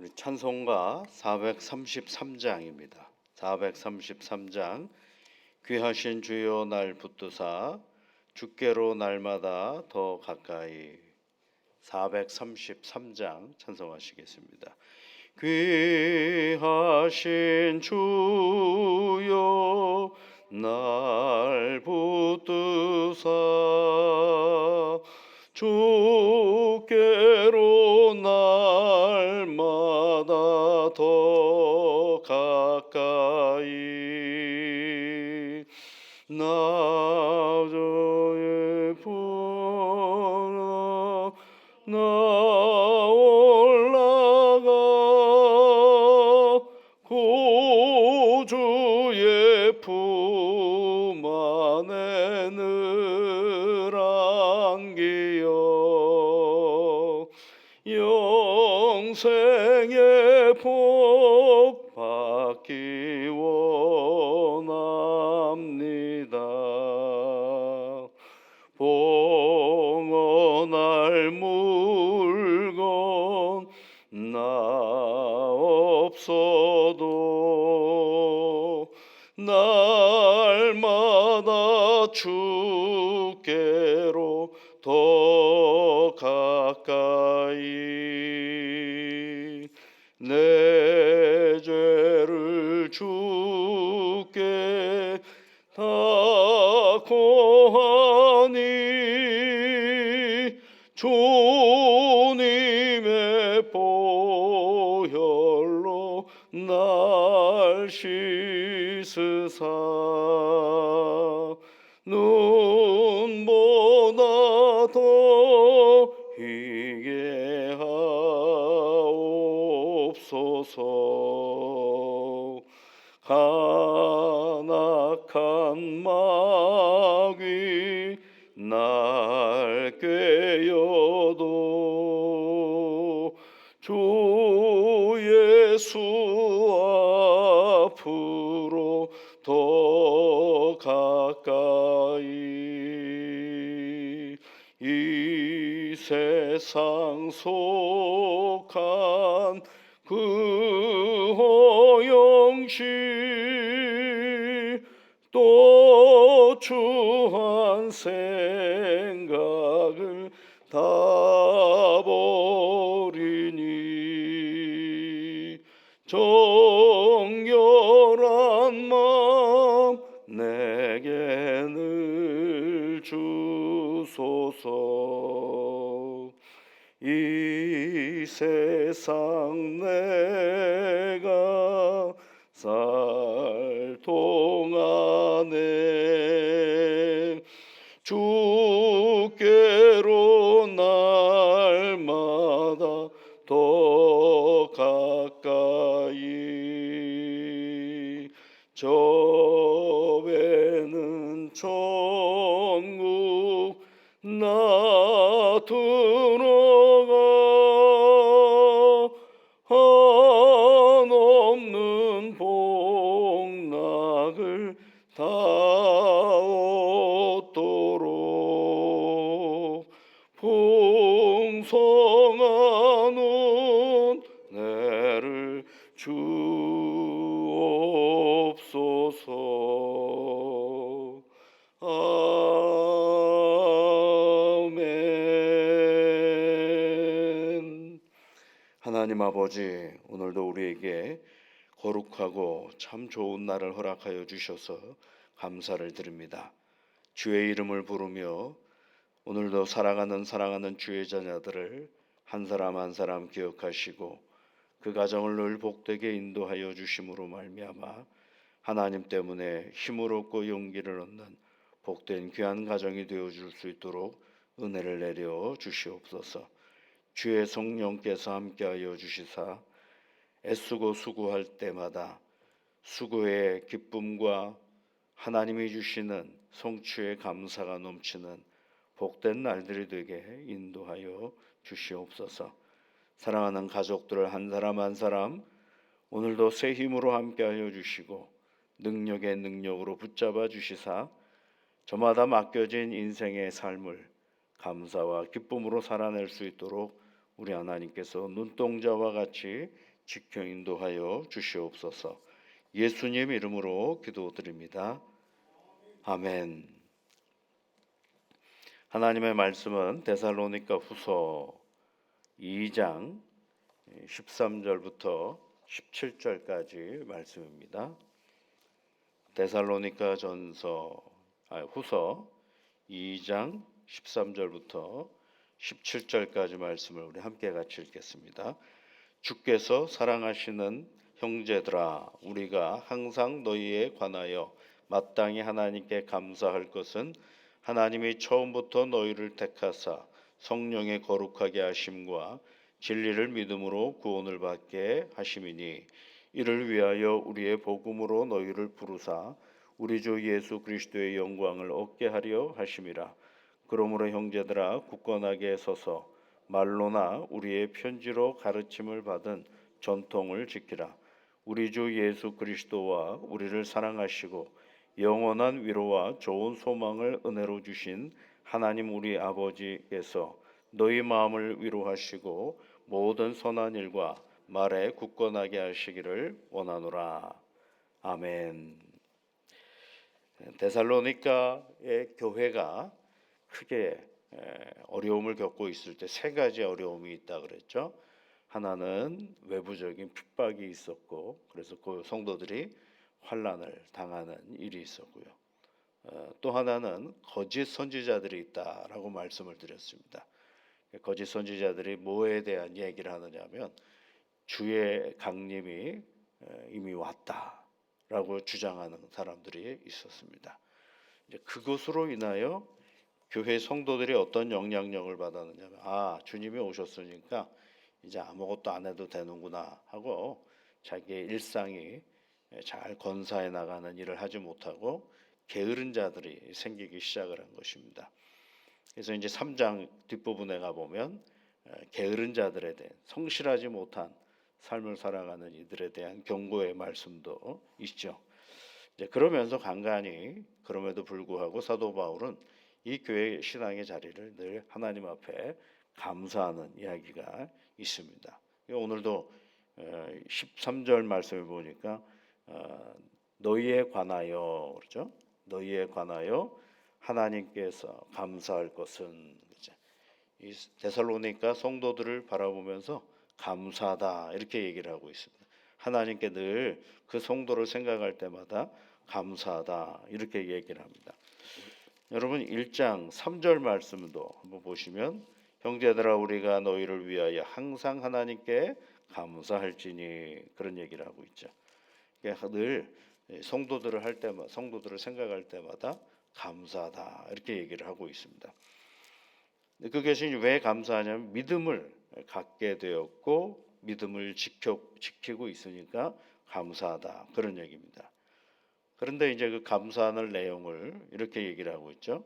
우리 찬송가 433장입니다. 433장 귀하신 주여 날 붙드사 주께로 날마다 더 가까이 433장 찬송하시겠습니다. 귀하신 주여 날 붙드사 주께로 날마다 더 가까이 나저의 보라 나 올라가 구주의 품 안에 늘 안기어 영생의 복 받기 원합니다. 봉헌할 물건 나 없어도 날마다 주께로 더 가까이 내 죄를 주께 다 고하니 주님의 보혈로 날 씻으사 눈보다 더 희게 하옵소서. 간악한 마귀 날 꾀어도 주 예수 앞으로 더 가까이 이 세상 속한 그 허영시 또 추한 생각을 다 버리니 정결한 마음 내게 늘 주소서. 이 세상 내가 살 동안에 주께로 날마다 더 가까이 저 배는 천국 나 들어가 한없는 복락을 다 얻도록 풍성한 은혜를 주옵소서. 아멘. 하나님 아버지, 오늘도 우리에게 거룩하고 참 좋은 날을 허락하여 주셔서 감사를 드립니다. 주의 이름을 부르며 오늘도 사랑하는 주의 자녀들을 한 사람 한 사람 기억하시고 그 가정을 늘 복되게 인도하여 주심으로 말미암아 하나님 때문에 힘을 얻고 용기를 얻는 복된 귀한 가정이 되어줄 수 있도록 은혜를 내려 주시옵소서. 주의 성령께서 함께하여 주시사 애쓰고 수고할 때마다 수고의 기쁨과 하나님이 주시는 성취의 감사가 넘치는 복된 날들이 되게 인도하여 주시옵소서. 사랑하는 가족들을 한 사람 한 사람 오늘도 새 힘으로 함께하여 주시고 능력의 능력으로 붙잡아 주시사 저마다 맡겨진 인생의 삶을 감사와 기쁨으로 살아낼 수 있도록 우리 하나님께서 눈동자와 같이 지켜 인도하여 주시옵소서. 예수님 이름으로 기도드립니다. 아멘. 하나님의 말씀은 데살로니가 후서 2장 13절부터 17절까지 말씀입니다. 데살로니가 후서 2장 13절부터 17절까지 말씀을 우리 함께 같이 읽겠습니다. 주께서 사랑하시는 형제들아, 우리가 항상 너희에 관하여 마땅히 하나님께 감사할 것은 하나님이 처음부터 너희를 택하사 성령의 거룩하게 하심과 진리를 믿음으로 구원을 받게 하심이니, 이를 위하여 우리의 복음으로 너희를 부르사 우리 주 예수 그리스도의 영광을 얻게 하려 하심이라. 그러므로 형제들아, 굳건하게 서서 말로나 우리의 편지로 가르침을 받은 전통을 지키라. 우리 주 예수 그리스도와 우리를 사랑하시고 영원한 위로와 좋은 소망을 은혜로 주신 하나님 우리 아버지께서 너희 마음을 위로하시고 모든 선한 일과 말에 굳건하게 하시기를 원하노라. 아멘. 데살로니가의 교회가 크게 어려움을 겪고 있을 때 세 가지 어려움이 있다 그랬죠. 하나는 외부적인 핍박이 있었고, 그래서 그 성도들이 환난을 당하는 일이 있었고요. 또 하나는 거짓 선지자들이 있다라고 말씀을 드렸습니다. 거짓 선지자들이 뭐에 대한 얘기를 하느냐면 주의 강림이 이미 왔다라고 주장하는 사람들이 있었습니다. 이제 그것으로 인하여 교회 성도들이 어떤 영향력을 받았느냐면, 주님이 오셨으니까 이제 아무것도 안 해도 되는구나 하고 자기의 일상이 잘 건사해 나가는 일을 하지 못하고 게으른 자들이 생기기 시작을 한 것입니다. 그래서 이제 3장 뒷부분에 가보면 게으른 자들에 대해 성실하지 못한 삶을 살아가는 이들에 대한 경고의 말씀도 있죠. 이제 그러면서 간간히 그럼에도 불구하고 사도 바울은 이 교회 신앙의 자리를 늘 하나님 앞에 감사하는 이야기가 있습니다. 오늘도 13절 말씀을 보니까 너희에 관하여 그렇죠? 너희에 관하여 하나님께서 감사할 것은, 이 데살로니가 성도들을 바라보면서 감사하다 이렇게 얘기를 하고 있습니다. 하나님께 늘 그 성도를 생각할 때마다 감사하다 이렇게 얘기를 합니다. 여러분 1장 3절 말씀도 한번 보시면, 형제들아 우리가 너희를 위하여 항상 하나님께 감사할지니, 그런 얘기를 하고 있죠. 늘 성도들을 할 때마다, 성도들을 생각할 때마다 감사하다 이렇게 얘기를 하고 있습니다. 그것이 왜 감사하냐면 믿음을 갖게 되었고 믿음을 지키고 있으니까 감사하다, 그런 얘기입니다. 그런데 이제 그 감사하는 내용을 이렇게 얘기를 하고 있죠.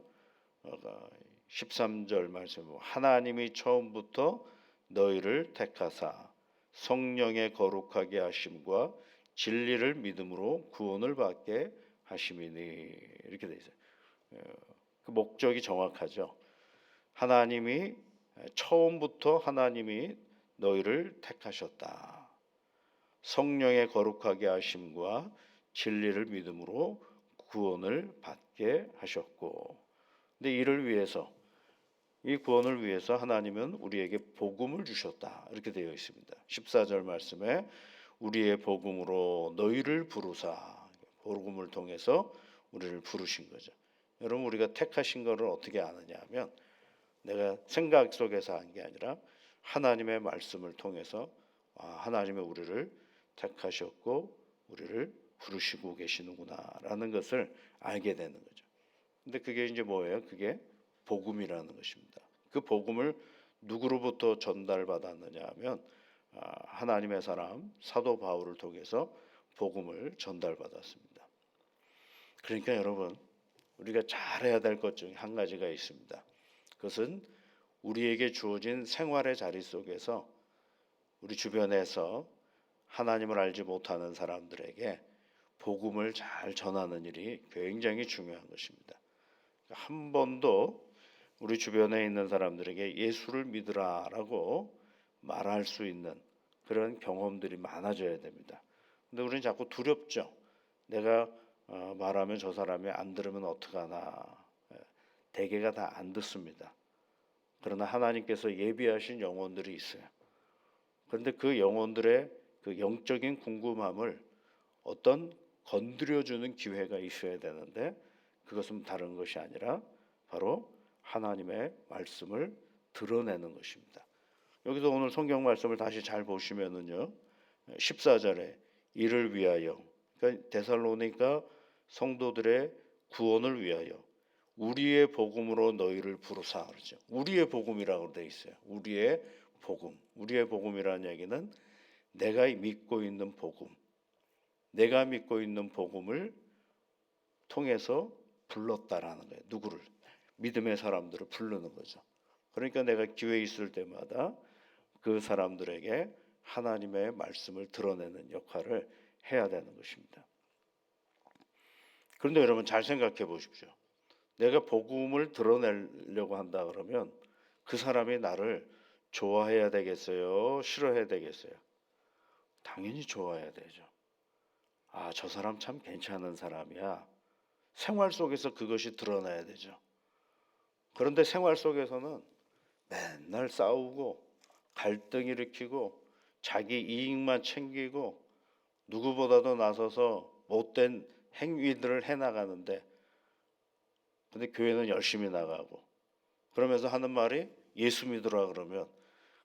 13절 말씀, 하나님이 처음부터 너희를 택하사 성령의 거룩하게 하심과 진리를 믿음으로 구원을 받게 하심이니, 이렇게 돼 있어요. 그 목적이 정확하죠. 하나님이 처음부터 하나님이 너희를 택하셨다. 성령의 거룩하게 하심과 진리를 믿음으로 구원을 받게 하셨고, 근데 이를 위해서, 이 구원을 위해서 하나님은 우리에게 복음을 주셨다 이렇게 되어 있습니다. 14절 말씀에 우리의 복음으로 너희를 부르사, 복음을 통해서 우리를 부르신 거죠. 여러분 우리가 택하신 것을 어떻게 아느냐 하면, 내가 생각 속에서 한 게 아니라 하나님의 말씀을 통해서 하나님의 우리를 택하셨고 우리를 부르시고 계시는구나라는 것을 알게 되는 거죠. 근데 그게 이제 뭐예요? 그게 복음이라는 것입니다. 그 복음을 누구로부터 전달받았느냐 하면 하나님의 사람 사도 바울을 통해서 복음을 전달받았습니다. 그러니까 여러분 우리가 잘해야 될 것 중에 한 가지가 있습니다. 그것은 우리에게 주어진 생활의 자리 속에서 우리 주변에서 하나님을 알지 못하는 사람들에게 복음을 잘 전하는 일이 굉장히 중요한 것입니다. 한 번도 우리 주변에 있는 사람들에게 예수를 믿으라라고 말할 수 있는 그런 경험들이 많아져야 됩니다. 근데 우리는 자꾸 두렵죠. 내가 말하면 저 사람이 안 들으면 어떡하나. 대개가 다 안 듣습니다. 그러나 하나님께서 예비하신 영혼들이 있어요. 그런데 그 영혼들의 그 영적인 궁금함을 어떤 건드려주는 기회가 있어야 되는데, 그것은 다른 것이 아니라 바로 하나님의 말씀을 드러내는 것입니다. 여기서 오늘 성경 말씀을 다시 잘 보시면은요, 14절에 이를 위하여, 그러니까 데살로니가 성도들의 구원을 위하여 우리의 복음으로 너희를 부르사 그러죠. 우리의 복음이라고 되어 있어요. 우리의 복음. 우리의 복음이라는 얘기는 내가 믿고 있는 복음. 내가 믿고 있는 복음을 통해서 불렀다라는 거예요. 누구를? 믿음의 사람들을 부르는 거죠. 그러니까 내가 기회 있을 때마다 그 사람들에게 하나님의 말씀을 드러내는 역할을 해야 되는 것입니다. 그런데 여러분 잘 생각해 보십시오. 내가 복음을 드러내려고 한다 그러면 그 사람이 나를 좋아해야 되겠어요? 싫어해야 되겠어요? 당연히 좋아해야 되죠. 아, 저 사람 참 괜찮은 사람이야. 생활 속에서 그것이 드러나야 되죠. 그런데 생활 속에서는 맨날 싸우고 갈등 일으키고 자기 이익만 챙기고 누구보다도 나서서 못된 행위들을 해나가는데, 근데 교회는 열심히 나가고 그러면서 하는 말이 예수 믿으라 그러면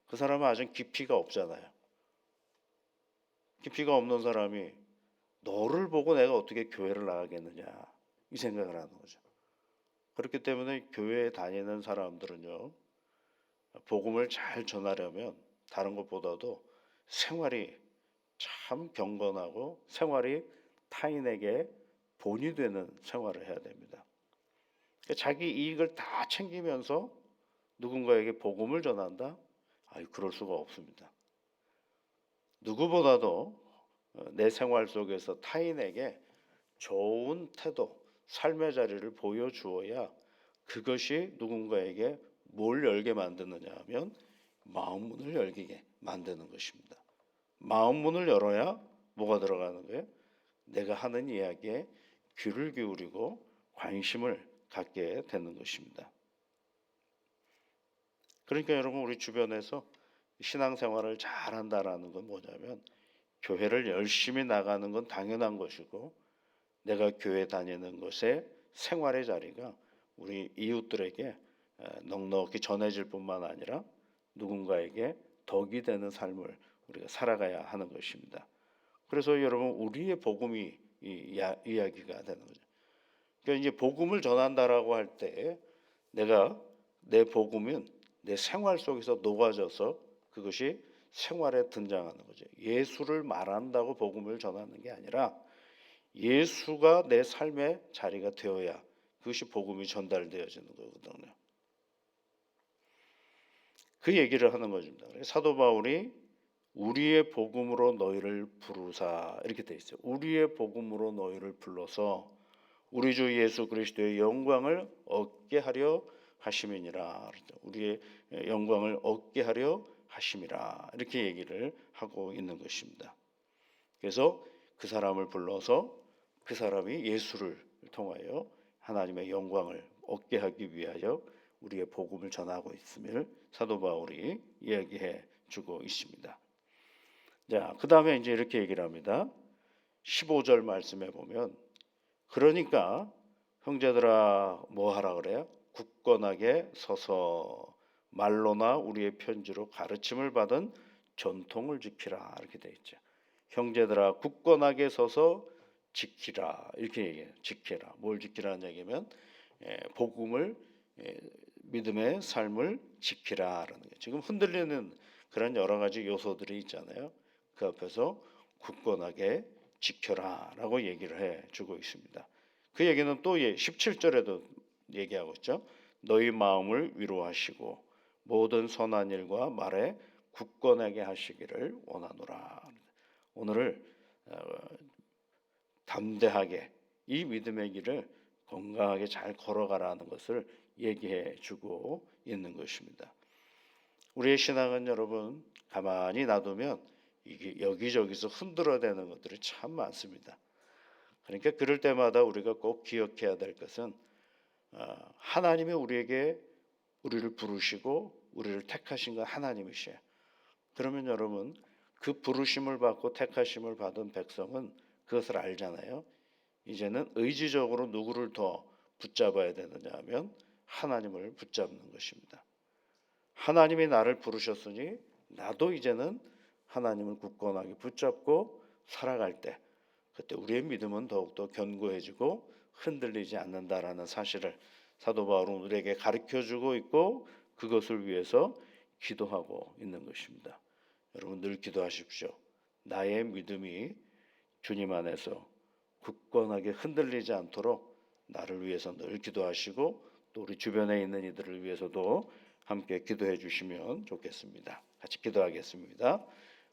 그 사람은 아직 깊이가 없잖아요. 깊이가 없는 사람이 너를 보고 내가 어떻게 교회를 나가겠느냐 이 생각을 하는 거죠. 그렇기 때문에 교회에 다니는 사람들은요, 복음을 잘 전하려면 다른 것보다도 생활이 참 경건하고 생활이 타인에게 본이 되는 생활을 해야 됩니다. 자기 이익을 다 챙기면서 누군가에게 복음을 전한다? 그럴 수가 없습니다. 누구보다도 내 생활 속에서 타인에게 좋은 태도, 삶의 자리를 보여주어야 그것이 누군가에게 뭘 열게 만드느냐 하면 마음 문을 열게 만드는 것입니다. 마음 문을 열어야 뭐가 들어가는 거예요? 내가 하는 이야기에 귀를 기울이고 관심을 갖게 되는 것입니다. 그러니까 여러분 우리 주변에서 신앙생활을 잘한다라는 건 뭐냐면 교회를 열심히 나가는 건 당연한 것이고 내가 교회 다니는 것에 생활의 자리가 우리 이웃들에게 넉넉히 전해질 뿐만 아니라 누군가에게 덕이 되는 삶을 우리가 살아가야 하는 것입니다. 그래서 여러분 우리의 복음이 이야기가 되는 거죠. 그러니까 이제 복음을 전한다라고 할 때 내가 내 복음은 내 생활 속에서 녹아져서 그것이 생활에 등장하는 거죠. 예수를 말한다고 복음을 전하는 게 아니라 예수가 내 삶의 자리가 되어야 그것이 복음이 전달되어지는 거거든요. 그 얘기를 하는 것입니다. 사도 바울이 우리의 복음으로 너희를 부르사 이렇게 돼 있어요. 우리의 복음으로 너희를 불러서 우리 주 예수 그리스도의 영광을 얻게 하려 하심이니라. 우리의 영광을 얻게 하려 하심이라. 이렇게 얘기를 하고 있는 것입니다. 그래서 그 사람을 불러서 그 사람이 예수를 통하여 하나님의 영광을 얻게 하기 위하여 우리의 복음을 전하고 있음을 사도 바울이 이야기해 주고 있습니다. 자, 그 다음에 이제 이렇게 얘기를 합니다. 15절 말씀에 보면 그러니까 형제들아 뭐 하라 그래요? 굳건하게 서서 말로나 우리의 편지로 가르침을 받은 전통을 지키라 이렇게 돼 있죠. 형제들아 굳건하게 서서 지키라 이렇게 얘기해요. 지키라. 뭘 지키라는 얘기면 복음을 믿음의 삶을 지키라라는 거예요. 지금 흔들리는 그런 여러 가지 요소들이 있잖아요. 그 앞에서 굳건하게 지켜라라고 얘기를 해주고 있습니다. 그 얘기는 또 17절에도 얘기하고 있죠. 너희 마음을 위로하시고 모든 선한 일과 말에 굳건하게 하시기를 원하노라. 오늘을 담대하게 이 믿음의 길을 건강하게 잘 걸어가라는 것을 얘기해 주고 있는 것입니다. 우리의 신앙은 여러분 가만히 놔두면 이게 여기저기서 흔들어대는 것들이 참 많습니다. 그러니까 그럴 때마다 우리가 꼭 기억해야 될 것은 하나님이 우리를 부르시고 우리를 택하신 건 하나님이셔요. 그러면 여러분 그 부르심을 받고 택하심을 받은 백성은 그것을 알잖아요. 이제는 의지적으로 누구를 더 붙잡아야 되느냐 하면 하나님을 붙잡는 것입니다. 하나님이 나를 부르셨으니 나도 이제는 하나님을 굳건하게 붙잡고 살아갈 때 그때 우리의 믿음은 더욱더 견고해지고 흔들리지 않는다라는 사실을 사도 바울은 우리에게 가르쳐주고 있고 그것을 위해서 기도하고 있는 것입니다. 여러분 늘 기도하십시오. 나의 믿음이 주님 안에서 굳건하게 흔들리지 않도록 나를 위해서 늘 기도하시고 또 우리 주변에 있는 이들을 위해서도 함께 기도해 주시면 좋겠습니다. 같이 기도하겠습니다.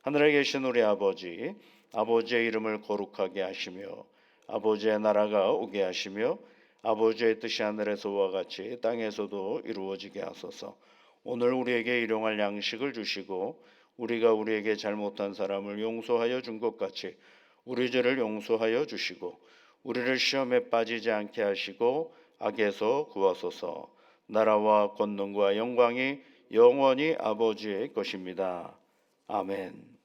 하늘에 계신 우리 아버지, 아버지의 이름을 거룩하게 하시며 아버지의 나라가 오게 하시며 아버지의 뜻이 하늘에서와 같이 땅에서도 이루어지게 하소서. 오늘 우리에게 일용할 양식을 주시고 우리가 우리에게 잘못한 사람을 용서하여 준 것 같이 우리 죄를 용서하여 주시고 우리를 시험에 빠지지 않게 하시고 악에서 구하소서. 나라와 권능과 영광이 영원히 아버지의 것입니다. 아멘.